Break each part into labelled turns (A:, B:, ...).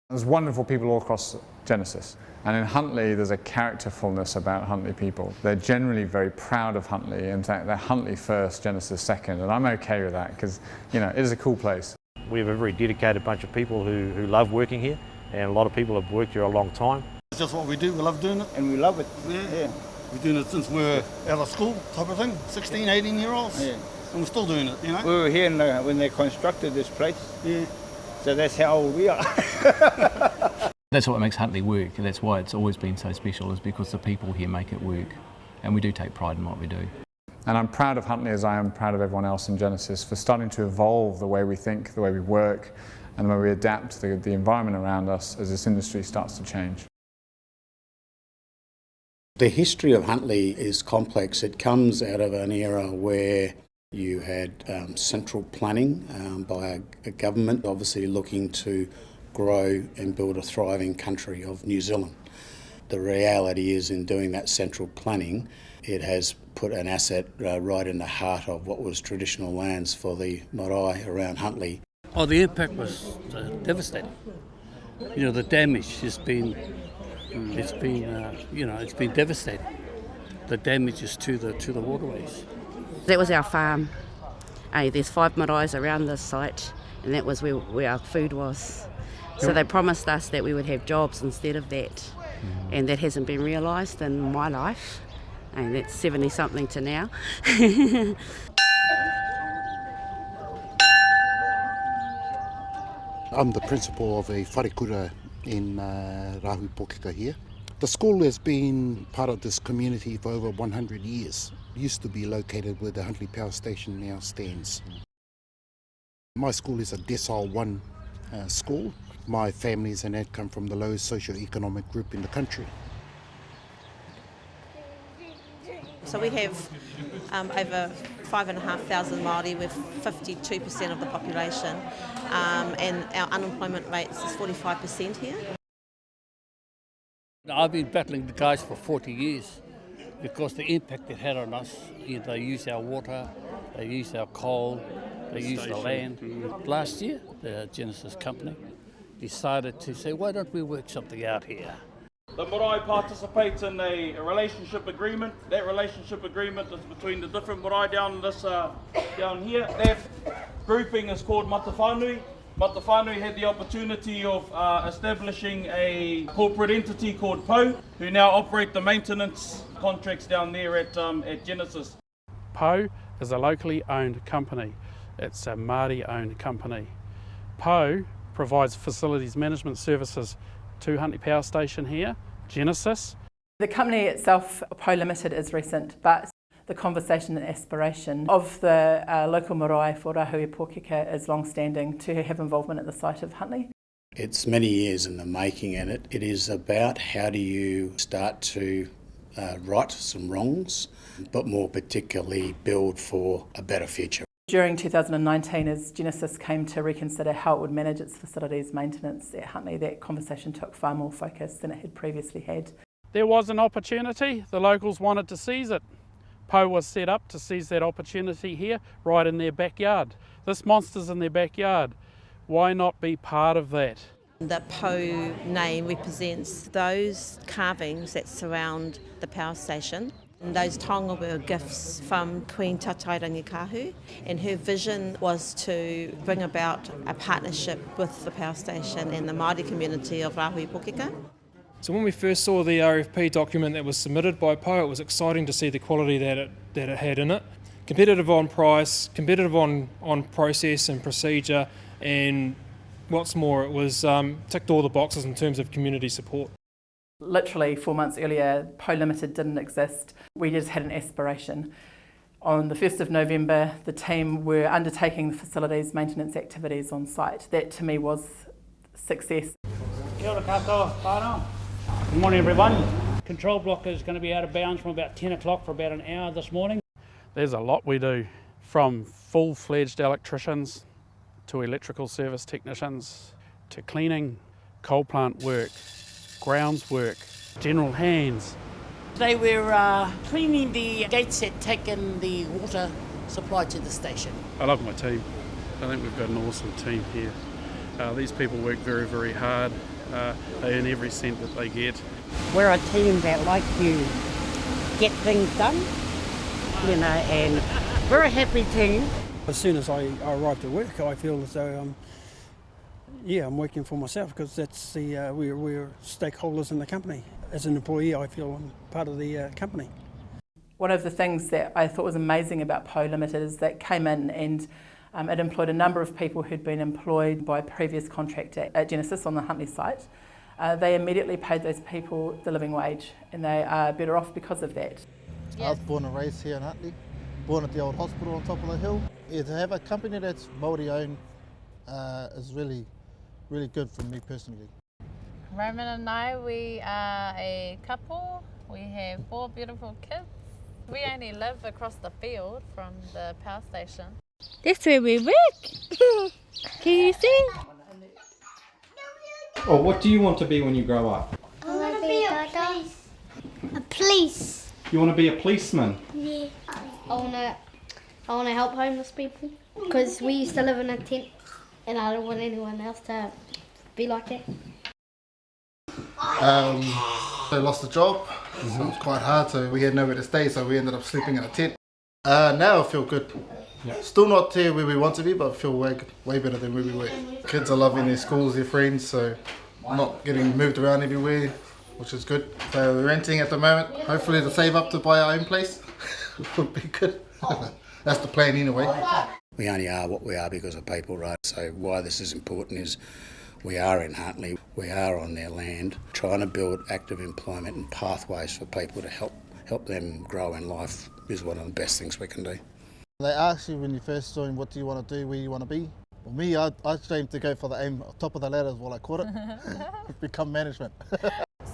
A: There's wonderful people all across Genesis, and in Huntly there's a characterfulness about Huntly people. They're generally very proud of Huntly, and they're Huntly first, Genesis second, and I'm okay with that because, you know, it is a cool place.
B: We have a very dedicated bunch of people who love working here, and a lot of people have worked here a long time.
C: It's just what we do, we love doing it.
D: And we love it.
C: Yeah. We're doing it since we're out of school type of thing, 16, 18-year-olds.
D: Yeah.
C: And we're still doing it, you know.
D: We were here when they constructed this place.
C: Yeah.
D: So that's how old we are.
E: That's what makes Huntly work, and that's why it's always been so special, is because the people here make it work. And we do take pride in what we do.
A: And I'm proud of Huntly as I am proud of everyone else in Genesis for starting to evolve the way we think, the way we work, and the way we adapt to the environment around us as this industry starts to change.
F: The history of Huntly is complex. It comes out of an era where you had central planning by a government, obviously looking to grow and build a thriving country of New Zealand. The reality is, in doing that central planning, it has put an asset right in the heart of what was traditional lands for the marae around Huntly.
G: Oh, the impact was devastating. You know, the damage has been, it's been devastating. The damage is to the waterways.
H: That was our farm. There's 5 maraes around this site, and that was where our food was. So they promised us that we would have jobs instead of that, and that hasn't been realised in my life, and that's 70-something to now.
I: I'm the principal of a wharekura in Rahui Pōkeka here. The school has been part of this community for over 100 years. It used to be located where the Huntly Power Station now stands. My school is a Decile 1 school. My families and that come from the lowest socio-economic group in the country.
J: So we have over 5,500 Māori with 52% of the population, and our unemployment rate is 45% here.
G: I've been battling the guys for 40 years because the impact it had on us. They use our water, they use our coal, they use the land. Last year, the Genesis company decided to say, why don't we work something out here?
K: The marae participates in a relationship agreement. That relationship agreement is between the different marae down here. That grouping is called Matawhanui. Matawhanui had the opportunity of establishing a corporate entity called Pou, who now operate the maintenance contracts down there at Genesis.
L: Pou is a locally owned company. It's a Māori owned company. Pou provides facilities management services to Huntly Power Station here, Genesis.
M: The company itself, Pou Ltd, is recent, but the conversation and aspiration of the local marae for Rahui Pōkeka is long-standing to have involvement at the site of Huntly.
F: It's many years in the making, and it is about how do you start to right some wrongs, but more particularly build for a better future.
M: During 2019, as Genesis came to reconsider how it would manage its facilities maintenance at Huntly, that conversation took far more focus than it had previously had.
L: There was an opportunity, the locals wanted to seize it. Pou was set up to seize that opportunity here, right in their backyard. This monster's in their backyard. Why not be part of that?
J: The Pou name represents those carvings that surround the power station. And those taonga were gifts from Queen Tatairangi, and her vision was to bring about a partnership with the power station and the Māori community of Rahui Pōkeka.
N: So when we first saw the RFP document that was submitted by Pou, it was exciting to see the quality that it had in it. Competitive on price, competitive on process and procedure, and what's more, it was ticked all the boxes in terms of community support.
M: Literally 4 months earlier, Pou Ltd didn't exist. We just had an aspiration. On the 1st of November, the team were undertaking the facilities maintenance activities on site. That to me was success.
O: Kia ora katoa, whānau. Good morning everyone. Control block is going to be out of bounds from about 10 o'clock for about an hour this morning.
L: There's a lot we do, from full-fledged electricians to electrical service technicians to cleaning, coal plant work, grounds work, general hands.
P: Today we're cleaning the gates that take in the water supply to the station.
L: I love my team. I think we've got an awesome team here. These people work very, very hard They earn every cent that they get.
Q: We're a team that like to get things done, you know, and we're a happy team.
R: As soon as I arrived at work, I feel as though I'm working for myself, because that's we're stakeholders in the company. As an employee, I feel I'm part of the company.
M: One of the things that I thought was amazing about Pou Ltd is that came in and it employed a number of people who'd been employed by a previous contractor at Genesis on the Huntly site. They immediately paid those people the living wage, and they are better off because of that.
S: I was born and raised here in Huntly, born at the old hospital on top of the hill. Yeah, to have a company that's Māori owned is really good for me personally.
T: Roman and I, we are a couple. We have 4 beautiful kids. We only live across the field from the power station.
U: That's where we work. Can you see?
V: Oh, what do you want to be when you grow up?
U: I want to be a police. A police.
V: You want to be a policeman?
U: Yeah. I want to help homeless people, because we used to live in a tent, and I don't want anyone else to be like that.
S: I lost a job, so it was quite hard, so we had nowhere to stay, so we ended up sleeping in a tent. Now I feel good. Yeah. Still not there where we want to be, but I feel way better than where we were. Kids are loving their schools, their friends, so not getting moved around everywhere, which is good. So we're renting at the moment, hopefully to save up to buy our own place would be good. That's the plan anyway.
F: We only are what we are because of people, right? So why this is important is we are in Huntly, we are on their land, trying to build active employment and pathways for people to help them grow in life is one of the best things we can do.
S: They ask you when you first join, what do you want to do, where you want to be? For me, I aim to go for the aim top of the ladder is what I call it, become management.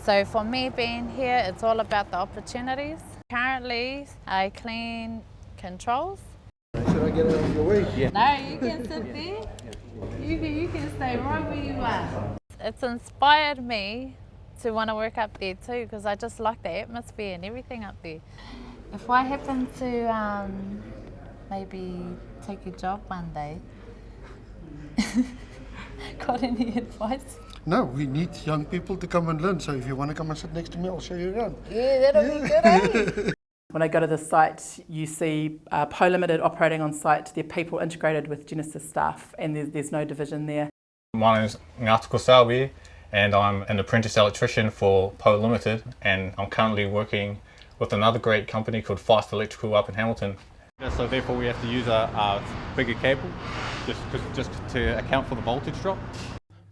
T: So for me being here, it's all about the opportunities. Currently, I clean controls.
S: Should I get out of your way?
T: Yeah. No, you can sit there. You can stay right where you are. It's inspired me to want to work up there too, because I just like the atmosphere and everything up there. If I happen to maybe take a job one day, got any advice?
S: No, we need young people to come and learn, so if you want to come and sit next to me, I'll show you around.
T: Yeah, that'll be good, eh?
M: When I go to the site, you see Pou Ltd operating on site. They're people integrated with Genesis staff, and there's no division there.
W: My name is Ngātuko, and I'm an apprentice electrician for Pou Ltd, and I'm currently working with another great company called Feist Electrical up in Hamilton.
X: So therefore we have to use a bigger cable just to account for the voltage drop.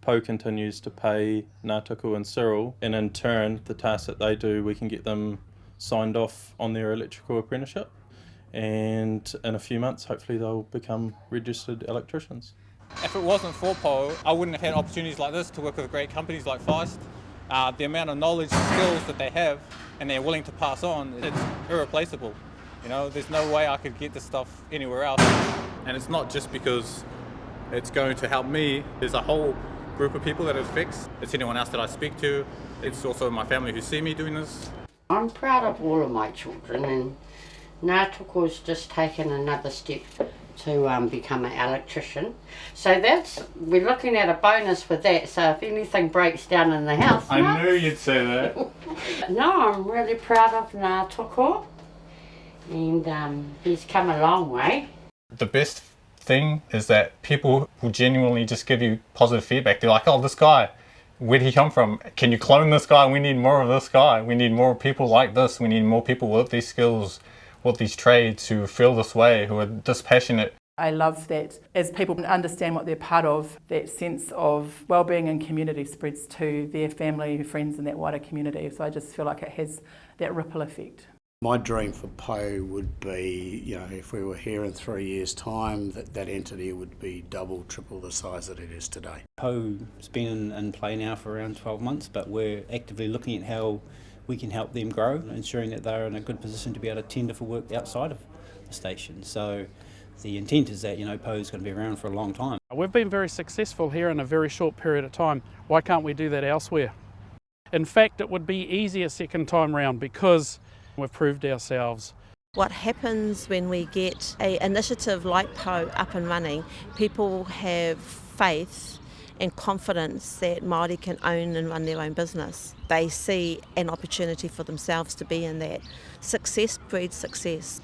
Y: Pou continues to pay Ngātuko and Cyril, and in turn the tasks that they do, we can get them signed off on their electrical apprenticeship, and in a few months hopefully they'll become registered electricians.
X: If it wasn't for Pou, I wouldn't have had opportunities like this to work with great companies like Feist. The amount of knowledge and skills that they have and they're willing to pass on, it's irreplaceable. You know, there's no way I could get this stuff anywhere else. And it's not just because it's going to help me. There's a whole group of people that it affects. It's anyone else that I speak to. It's also my family who see me doing this.
Q: I'm proud of all of my children, and Ngātuko's just taken another step to become an electrician. So we're looking at a bonus with that, so if anything breaks down in the house...
W: I knew you'd say that.
Q: No, I'm really proud of Ngātuko, and he's come a long way.
W: The best thing is that people will genuinely just give you positive feedback. They're like, oh, this guy, where did he come from? Can you clone this guy? We need more of this guy. We need more people like this. We need more people with these skills, with these trades, who feel this way, who are this passionate.
M: I love that as people understand what they're part of, that sense of well-being and community spreads to their family, friends and that wider community. So I just feel like it has that ripple effect.
F: My dream for Pou would be, you know, if we were here in 3 years' time, that entity would be double, triple the size that it is today.
Z: Pou's been in play now for around 12 months, but we're actively looking at how we can help them grow, ensuring that they're in a good position to be able to tender for work outside of the station. So the intent is that, you know, Pou's going to be around for a long time.
L: We've been very successful here in a very short period of time. Why can't we do that elsewhere? In fact, it would be easier second time round because we've proved ourselves.
J: What happens when we get an initiative like Pou up and running, people have faith and confidence that Māori can own and run their own business. They see an opportunity for themselves to be in that. Success breeds success.